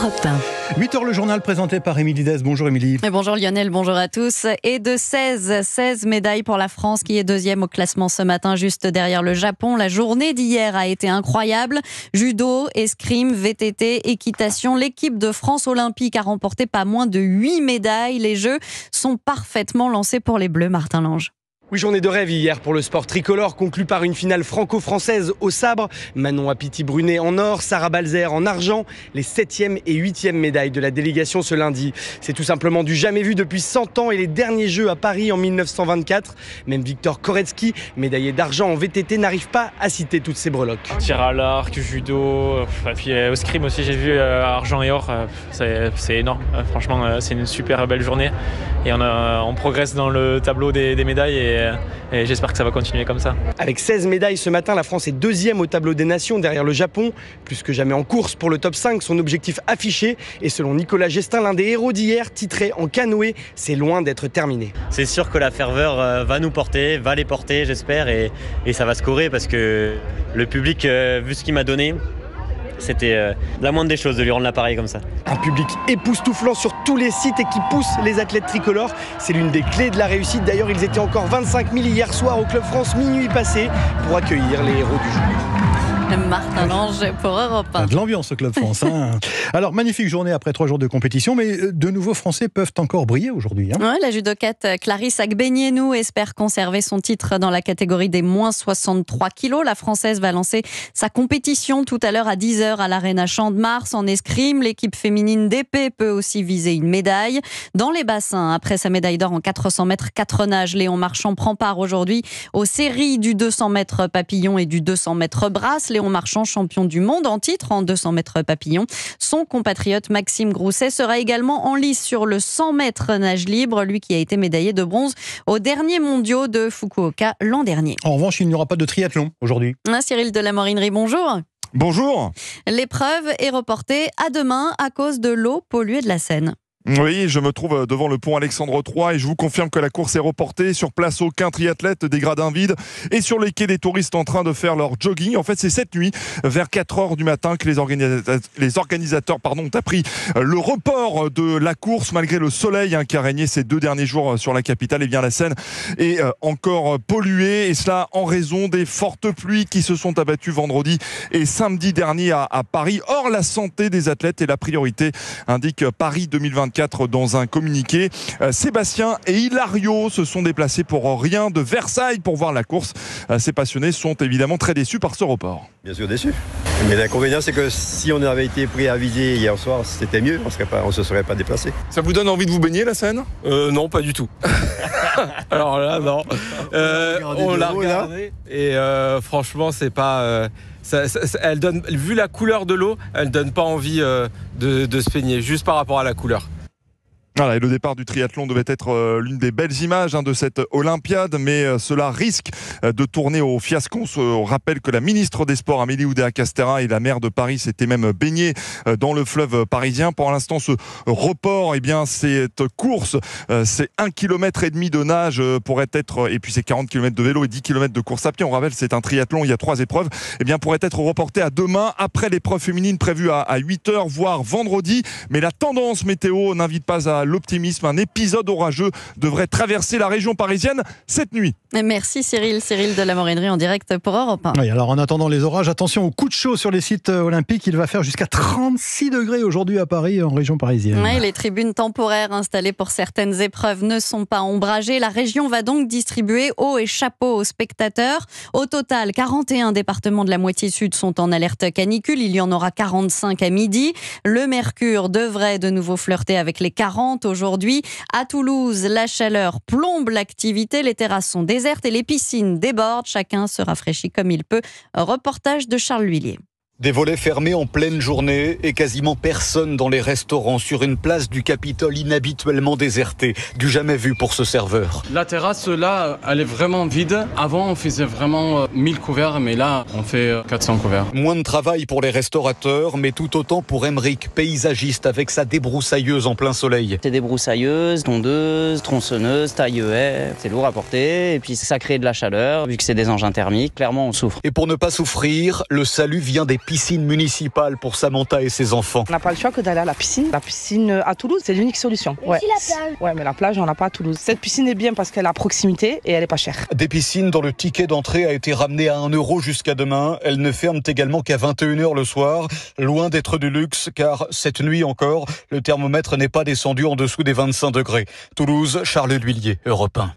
Europe 1. 8h, le journal présenté par Émilie Dès. Bonjour Émilie. Et bonjour Lionel, bonjour à tous. Et de 16 médailles pour la France qui est deuxième au classement ce matin, juste derrière le Japon. La journée d'hier a été incroyable. Judo, escrime, VTT, équitation. L'équipe de France olympique a remporté pas moins de 8 médailles. Les Jeux sont parfaitement lancés pour les Bleus, Martin Lange. Oui, journée de rêve hier pour le sport tricolore, conclue par une finale franco-française au sabre. Manon Apiti-Brunet en or, Sarah Balzer en argent, les 7e et 8e médailles de la délégation ce lundi. C'est tout simplement du jamais vu depuis 100 ans et les derniers Jeux à Paris en 1924. Même Victor Koretsky, médaillé d'argent en VTT, n'arrive pas à citer toutes ses breloques. Tir à l'arc, judo, et puis au scrim aussi j'ai vu argent et or, c'est énorme. Franchement, c'est une super belle journée et on progresse dans le tableau des médailles et j'espère que ça va continuer comme ça. Avec 16 médailles ce matin, la France est deuxième au tableau des nations derrière le Japon. Plus que jamais en course pour le top 5, son objectif affiché. Et selon Nicolas Gestin, l'un des héros d'hier, titré en canoë, c'est loin d'être terminé. C'est sûr que la ferveur va nous porter, va les porter j'espère et ça va scorer parce que le public, vu ce qu'il m'a donné, c'était la moindre des choses de lui rendre l'appareil comme ça. Un public époustouflant sur tous les sites et qui pousse les athlètes tricolores. C'est l'une des clés de la réussite. D'ailleurs, ils étaient encore 25 000 hier soir au Club France minuit passé pour accueillir les héros du jour. Martin Lange pour Europe 1. De l'ambiance au Club France. Alors, magnifique journée après 3 jours de compétition, mais de nouveaux Français peuvent encore briller aujourd'hui. Ouais, la judokate Clarisse Agbenienou espère conserver son titre dans la catégorie des moins 63 kilos. La Française va lancer sa compétition tout à l'heure à 10h à l'Arena Champ-de-Mars en escrime. L'équipe féminine d'épée peut aussi viser une médaille. Dans les bassins, après sa médaille d'or en 400 mètres 4 nages, Léon Marchand prend part aujourd'hui aux séries du 200 mètres papillon et du 200 mètres brasse. Léon Marchand, champion du monde en titre en 200 mètres papillon. Son compatriote Maxime Grousset sera également en lice sur le 100 mètres nage libre, lui qui a été médaillé de bronze aux derniers mondiaux de Fukuoka l'an dernier. En revanche, il n'y aura pas de triathlon aujourd'hui. Cyril de la Morinerie, bonjour. Bonjour. L'épreuve est reportée à demain à cause de l'eau polluée de la Seine. Oui, je me trouve devant le pont Alexandre III et je vous confirme que la course est reportée. Sur place, aucun triathlète, des gradins vides et sur les quais des touristes en train de faire leur jogging. En fait, c'est cette nuit, vers 4h du matin, que les organisateurs ont appris le report de la course malgré le soleil qui a régné ces 2 derniers jours sur la capitale. Et bien la Seine est encore polluée et cela en raison des fortes pluies qui se sont abattues vendredi et samedi dernier à Paris. Or, la santé des athlètes est la priorité, indique Paris 2024 dans un communiqué. Sébastien et Hilario se sont déplacés pour rien de Versailles pour voir la course. Ces passionnés sont évidemment très déçus par ce report. Bien sûr déçus. Mais l'inconvénient, c'est que si on avait été préavisé hier soir, c'était mieux. On ne se serait pas déplacé. Ça vous donne envie de vous baigner, la Seine ? Non, pas du tout. Alors là, non. On l'a regardé et franchement, c'est pas... elle donne, vu la couleur de l'eau, elle donne pas envie de se baigner, juste par rapport à la couleur. Voilà, et le départ du triathlon devait être l'une des belles images de cette Olympiade, mais cela risque de tourner au fiasco. On rappelle que la ministre des Sports, Amélie Oudéa-Castéra, et la maire de Paris s'étaient même baignés dans le fleuve parisien. Pour l'instant, ce report, cette course, c'est 1,5 km de nage pourrait être, et puis c'est 40 km de vélo et 10 km de course à pied. On rappelle, c'est un triathlon, il y a 3 épreuves, pourrait être reporté à demain, après l'épreuve féminine prévue à 8h, voire vendredi. Mais la tendance météo n'invite pas à l'optimisme. Un épisode orageux devrait traverser la région parisienne cette nuit. Merci Cyril de la Morinerie en direct pour Europe 1. Oui, alors en attendant les orages, attention aux coups de chaud sur les sites olympiques. Il va faire jusqu'à 36 degrés aujourd'hui à Paris, en région parisienne. Oui, les tribunes temporaires installées pour certaines épreuves ne sont pas ombragées. La région va donc distribuer eau et chapeaux aux spectateurs. Au total, 41 départements de la moitié sud sont en alerte canicule. Il y en aura 45 à midi. Le mercure devrait de nouveau flirter avec les 40 aujourd'hui. À Toulouse, la chaleur plombe l'activité. Les terrasses sont désertes et les piscines débordent. Chacun se rafraîchit comme il peut. Reportage de Charles L'Huillier. Des volets fermés en pleine journée et quasiment personne dans les restaurants sur une place du Capitole inhabituellement désertée. Du jamais vu pour ce serveur. La terrasse là, elle est vraiment vide. Avant, on faisait vraiment 1000 couverts, mais là, on fait 400 couverts. Moins de travail pour les restaurateurs, mais tout autant pour Emeric, paysagiste avec sa débroussailleuse en plein soleil. C'est débroussailleuse, tondeuses, tronçonneuses, taille-haie. C'est lourd à porter et puis ça crée de la chaleur. Vu que c'est des engins thermiques, clairement on souffre. Et pour ne pas souffrir, le salut vient des piscine municipale pour Samantha et ses enfants. On n'a pas le choix que d'aller à la piscine. La piscine à Toulouse, c'est l'unique solution. Ouais. La plage. Ouais, mais la plage, on n'a pas à Toulouse. Cette piscine est bien parce qu'elle est à proximité et elle est pas chère. Des piscines dont le ticket d'entrée a été ramené à 1 € jusqu'à demain. Elles ne ferment également qu'à 21h le soir. Loin d'être du luxe, car cette nuit encore, le thermomètre n'est pas descendu en dessous des 25 degrés. Toulouse, Charles L'Huillier, Europe 1.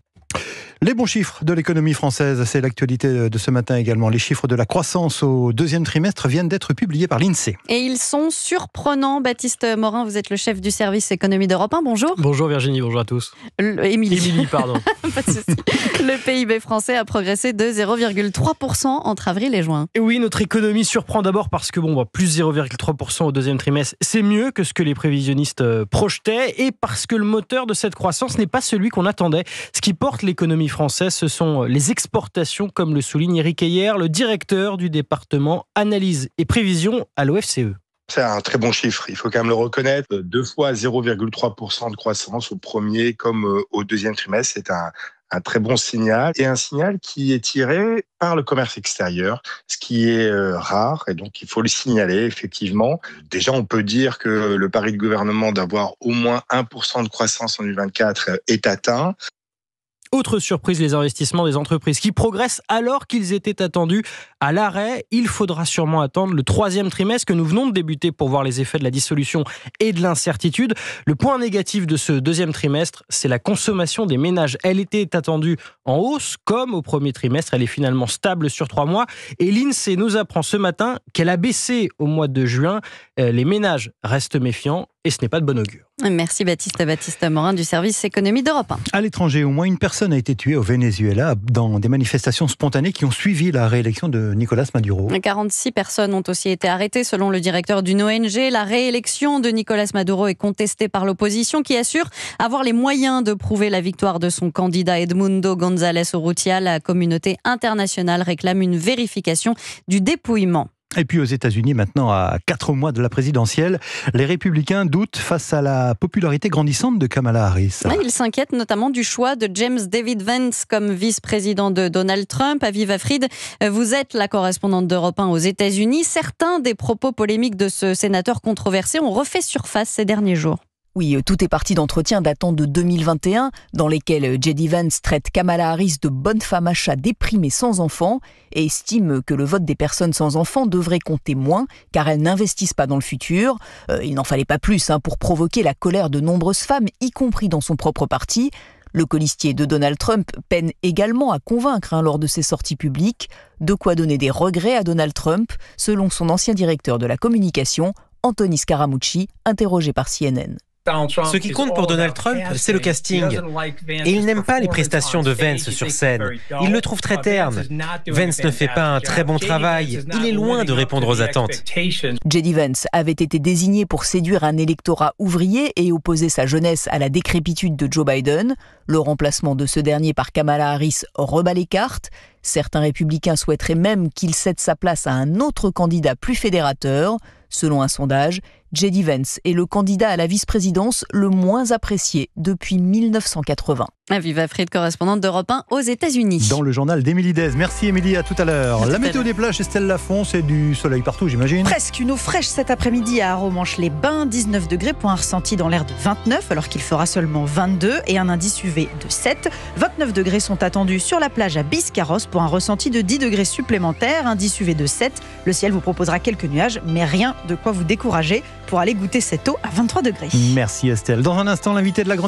Les bons chiffres de l'économie française, c'est l'actualité de ce matin également. Les chiffres de la croissance au deuxième trimestre viennent d'être publiés par l'INSEE. Et ils sont surprenants. Baptiste Morin, vous êtes le chef du service économie d'Europe 1. Bonjour. Bonjour Virginie, bonjour à tous. Émilie, pardon. Pas de souci. Le PIB français a progressé de 0,3% entre avril et juin. Et oui, notre économie surprend d'abord parce que plus 0,3% au deuxième trimestre, c'est mieux que ce que les prévisionnistes projetaient et parce que le moteur de cette croissance n'est pas celui qu'on attendait. Ce qui porte l'économie française, ce sont les exportations, comme le souligne Eric Heyer, le directeur du département analyse et prévision à l'OFCE. C'est un très bon chiffre, il faut quand même le reconnaître. 2 fois 0,3% de croissance au premier comme au deuxième trimestre, c'est un très bon signal, et un signal qui est tiré par le commerce extérieur, ce qui est rare, et donc il faut le signaler effectivement. Déjà, on peut dire que le pari du gouvernement d'avoir au moins 1% de croissance en 2024 est atteint. Autre surprise, les investissements des entreprises qui progressent alors qu'ils étaient attendus à l'arrêt. Il faudra sûrement attendre le troisième trimestre que nous venons de débuter pour voir les effets de la dissolution et de l'incertitude. Le point négatif de ce deuxième trimestre, c'est la consommation des ménages. Elle était attendue en hausse, comme au premier trimestre. Elle est finalement stable sur 3 mois. Et l'INSEE nous apprend ce matin qu'elle a baissé au mois de juin. Les ménages restent méfiants et ce n'est pas de bon augure. Merci Baptiste Morin du service économie d'Europe 1. À l'étranger, au moins une personne a été tuée au Venezuela dans des manifestations spontanées qui ont suivi la réélection de Nicolás Maduro. 46 personnes ont aussi été arrêtées selon le directeur d'une ONG. La réélection de Nicolás Maduro est contestée par l'opposition qui assure avoir les moyens de prouver la victoire de son candidat Edmundo González Urrutia. La communauté internationale réclame une vérification du dépouillement. Et puis aux États-Unis, maintenant à 4 mois de la présidentielle, les républicains doutent face à la popularité grandissante de Kamala Harris. Ouais, ils s'inquiètent notamment du choix de James David Vance comme vice-président de Donald Trump. Aviva Fried, vous êtes la correspondante d'Europe 1 aux États-Unis. Certains des propos polémiques de ce sénateur controversé ont refait surface ces derniers jours. Oui, tout est parti d'entretiens datant de 2021, dans lesquels J.D. Vance traite Kamala Harris de bonne femme à chat déprimée sans enfants et estime que le vote des personnes sans enfants devrait compter moins, car elles n'investissent pas dans le futur. Il n'en fallait pas plus pour provoquer la colère de nombreuses femmes, y compris dans son propre parti. Le colistier de Donald Trump peine également à convaincre lors de ses sorties publiques, de quoi donner des regrets à Donald Trump, selon son ancien directeur de la communication, Anthony Scaramucci, interrogé par CNN. Ce qui compte pour Donald Trump, c'est le casting. Et il n'aime pas les prestations de Vance sur scène. Il le trouve très terne. Vance ne fait pas un très bon travail. Il est loin de répondre aux attentes. J.D. Vance avait été désigné pour séduire un électorat ouvrier et opposer sa jeunesse à la décrépitude de Joe Biden. Le remplacement de ce dernier par Kamala Harris rebat les cartes. Certains républicains souhaiteraient même qu'il cède sa place à un autre candidat plus fédérateur. Selon un sondage, J.D. Vance est le candidat à la vice-présidence le moins apprécié depuis 1980. Aviva Fried, correspondante d'Europe 1 aux États-Unis. Dans le journal d'Émilie Dez. Merci Émilie, à tout à l'heure. La météo des plages, Estelle Lafont, c'est du soleil partout, j'imagine. Presque une eau fraîche cet après-midi à Arromanches-les-Bains, 19 degrés pour un ressenti dans l'air de 29, alors qu'il fera seulement 22 et un indice UV de 7. 29 degrés sont attendus sur la plage à Biscarrosse pour un ressenti de 10 degrés supplémentaires, indice UV de 7. Le ciel vous proposera quelques nuages, mais rien de quoi vous décourager pour aller goûter cette eau à 23 degrés. Merci Estelle. Dans un instant, l'invité de la grande